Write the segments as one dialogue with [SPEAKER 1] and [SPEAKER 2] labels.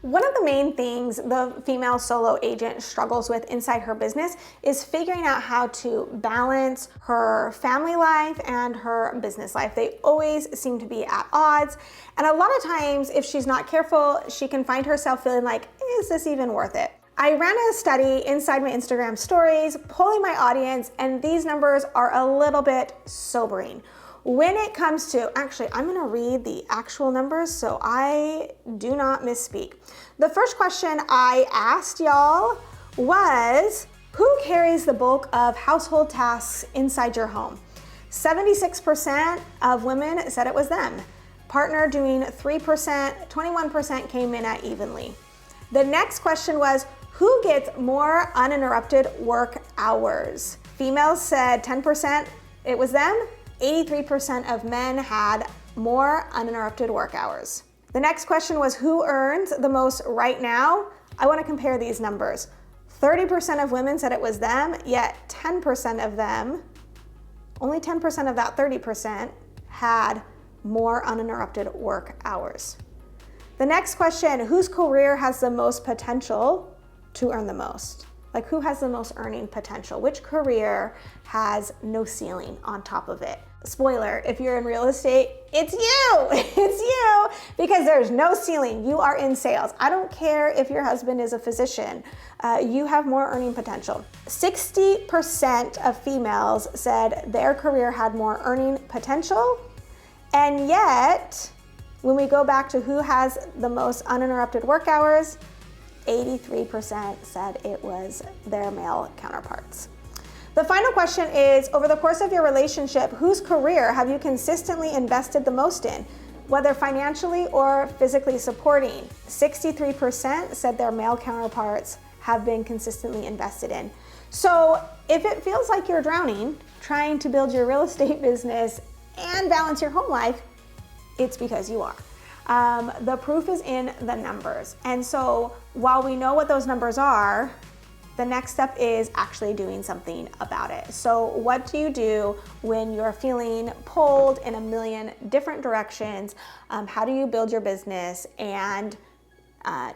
[SPEAKER 1] One of the main things the female solo agent struggles with inside her business is figuring out how to balance her family life and her business life. They always seem to be at odds. And a lot of times, if she's not careful, she can find herself feeling like, is this even worth it? I ran a study inside my Instagram stories, polling my audience, and these numbers are a little bit sobering. When it comes to, actually, I'm gonna read the actual numbers so I do not misspeak. The first question I asked y'all was, who carries the bulk of household tasks inside your home? 76% of women said it was them. Partner doing 3%, 21% came in at evenly. The next question was, who gets more uninterrupted work hours? Females said 10% it was them. 83% of men had more uninterrupted work hours. The next question was, who earns the most right now? I want to compare these numbers. 30% of women said it was them, yet 10% of them, only 10% of that 30% had more uninterrupted work hours. The next question, whose career has the most potential to earn the most? Like, who has the most earning potential? Which career has no ceiling on top of it? Spoiler, if you're in real estate, it's you. It's you, because there's no ceiling. You are in sales. I don't care if your husband is a physician. You have more earning potential. 60% of females said their career had more earning potential. And yet, when we go back to who has the most uninterrupted work hours, 83% said it was their male counterparts. The final question is, over the course of your relationship, whose career have you consistently invested the most in, whether financially or physically supporting? 63% said their male counterparts have been consistently invested in. So if it feels like you're drowning, trying to build your real estate business and balance your home life, it's because you are. The proof is in the numbers. And so while we know what those numbers are, the next step is actually doing something about it. So what do you do when you're feeling pulled in a million different directions? How do you build your business and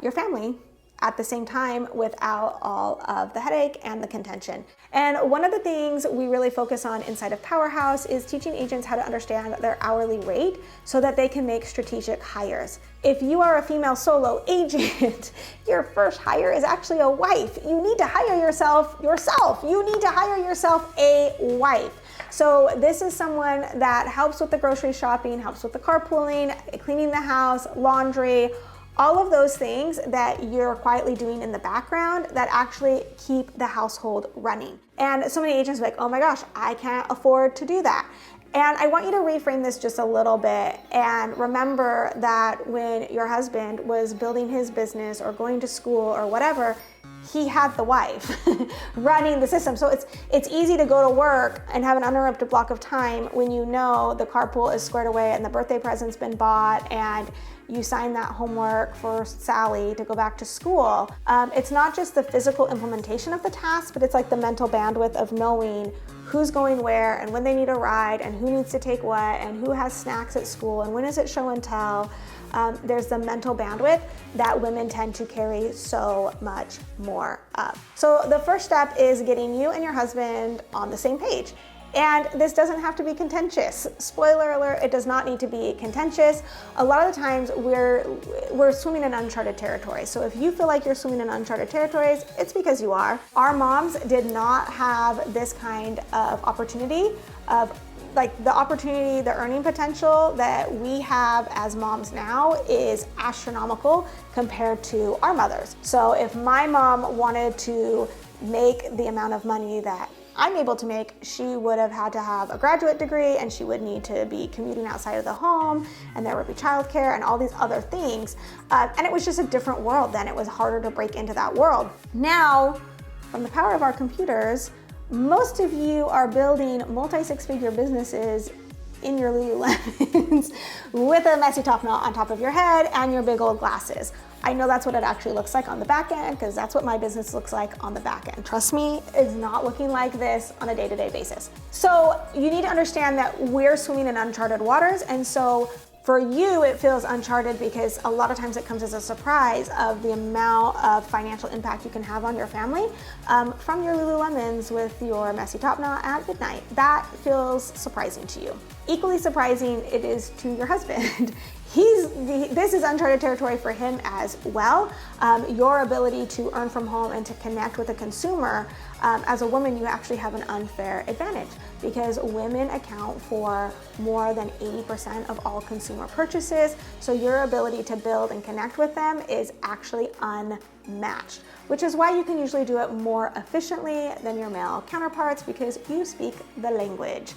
[SPEAKER 1] your family at the same time without all of the headache and the contention? And one of the things we really focus on inside of Powerhouse is teaching agents how to understand their hourly rate so that they can make strategic hires. If you are a female solo agent, your first hire is actually a wife. You need to hire yourself. You need to hire yourself a wife. So this is someone that helps with the grocery shopping, helps with the carpooling, cleaning the house, laundry, all of those things that you're quietly doing in the background that actually keep the household running. And so many agents are like, oh my gosh, I can't afford to do that. And I want you to reframe this just a little bit and remember that when your husband was building his business or going to school or whatever, he had the wife running the system. So it's easy to go to work and have an uninterrupted block of time when you know the carpool is squared away and the birthday present's been bought and you sign that homework for Sally to go back to school. It's not just the physical implementation of the task, but it's like the mental bandwidth of knowing who's going where and when they need a ride and who needs to take what and who has snacks at school and when is it show and tell. There's the mental bandwidth that women tend to carry so much more of. So the first step is getting you and your husband on the same page. And this doesn't have to be contentious. Spoiler alert, it does not need to be contentious. A lot of the times we're swimming in uncharted territory. So if you feel like you're swimming in uncharted territories, it's because you are. Our moms did not have this kind of opportunity of like the earning potential that we have as moms now is astronomical compared to our mothers. So if my mom wanted to make the amount of money that I'm able to make, she would have had to have a graduate degree and she would need to be commuting outside of the home and there would be childcare and all these other things. And it was just a different world then. It was harder to break into that world. Now, from the power of our computers, most of you are building multi-six-figure businesses in your Lululemons with a messy top knot on top of your head and your big old glasses. I know that's what it actually looks like on the back end because that's what my business looks like on the back end. Trust me, it's not looking like this on a day-to-day basis. So you need to understand that we're swimming in uncharted waters, and so For you, it feels uncharted because a lot of times it comes as a surprise of the amount of financial impact you can have on your family from your Lululemons with your messy top knot at midnight. That feels surprising to you. Equally surprising it is to your husband. This is uncharted territory for him as well. Your ability to earn from home and to connect with a consumer, as a woman, you actually have an unfair advantage because women account for more than 80% of all consumer purchases. So your ability to build and connect with them is actually unmatched, which is why you can usually do it more efficiently than your male counterparts because you speak the language.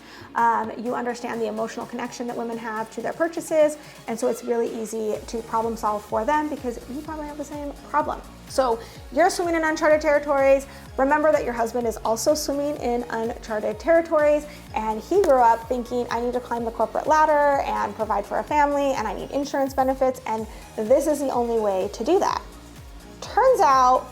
[SPEAKER 1] You understand the emotional connection that women have to their purchases, and so it's really easy to problem solve for them because you probably have the same problem. So you're swimming in uncharted territories. Remember that your husband is also swimming in uncharted territories, and he grew up thinking, I need to climb the corporate ladder and provide for a family, and I need insurance benefits, and this is the only way to do that. Turns out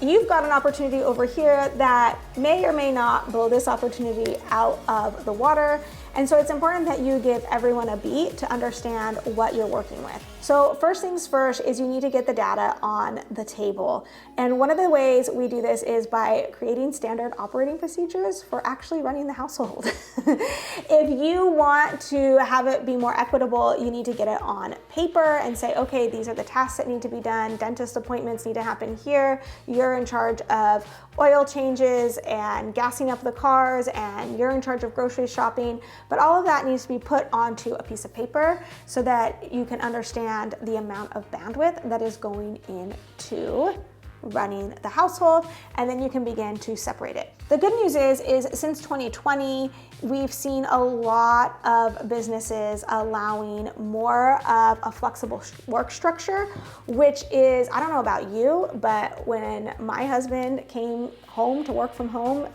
[SPEAKER 1] you've got an opportunity over here that may or may not blow this opportunity out of the water. And so it's important that you give everyone a beat to understand what you're working with. So first things first is you need to get the data on the table. And one of the ways we do this is by creating standard operating procedures for actually running the household. If you want to have it be more equitable, you need to get it on paper and say, okay, these are the tasks that need to be done. Dentist appointments need to happen here. You're in charge of oil changes and gassing up the cars, and you're in charge of grocery shopping. But all of that needs to be put onto a piece of paper so that you can understand the amount of bandwidth that is going into running the household, and then you can begin to separate it. The good news is since 2020, we've seen a lot of businesses allowing more of a flexible work structure, which is, I don't know about you, but when my husband came home to work from home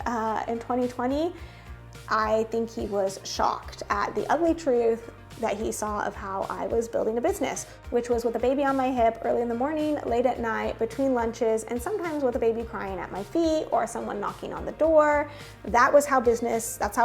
[SPEAKER 1] in 2020, I think he was shocked at the ugly truth that he saw of how I was building a business, which was with a baby on my hip early in the morning, late at night, between lunches, and sometimes with a baby crying at my feet or someone knocking on the door. That's how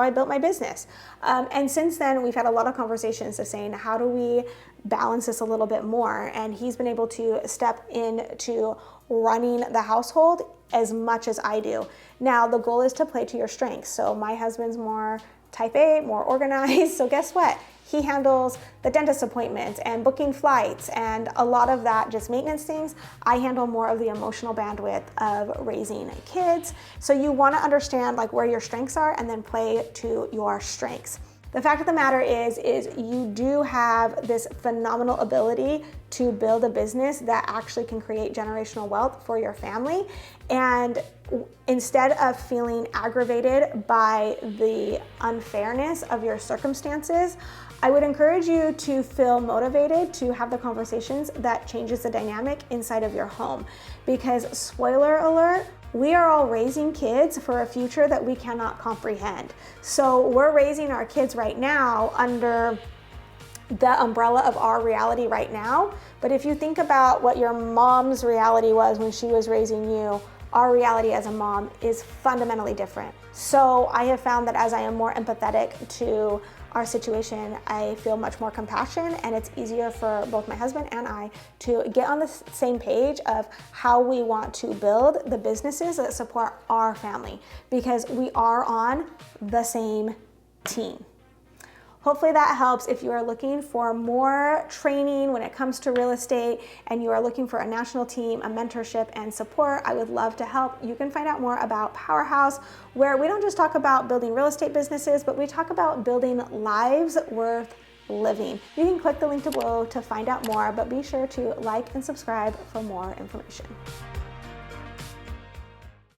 [SPEAKER 1] I built my business. And since then, we've had a lot of conversations of saying, how do we balance this a little bit more? And he's been able to step into running the household as much as I do. Now, the goal is to play to your strengths. So my husband's more type A, more organized. So guess what? He handles the dentist appointments and booking flights and a lot of that, just maintenance things. I handle more of the emotional bandwidth of raising kids. So you want to understand like where your strengths are and then play to your strengths. The fact of the matter is you do have this phenomenal ability to build a business that actually can create generational wealth for your family. And instead of feeling aggravated by the unfairness of your circumstances, I would encourage you to feel motivated to have the conversations that changes the dynamic inside of your home. Because spoiler alert, we are all raising kids for a future that we cannot comprehend. So we're raising our kids right now under the umbrella of our reality right now. But if you think about what your mom's reality was when she was raising you, our reality as a mom is fundamentally different. So I have found that as I am more empathetic to our situation, I feel much more compassion, and it's easier for both my husband and I to get on the same page of how we want to build the businesses that support our family, because we are on the same team. Hopefully that helps if you are looking for more training when it comes to real estate and you are looking for a national team, a mentorship, and support. I would love to help. You can find out more about Powerhouse, where we don't just talk about building real estate businesses, but we talk about building lives worth living. You can click the link below to find out more, but be sure to like and subscribe for more information.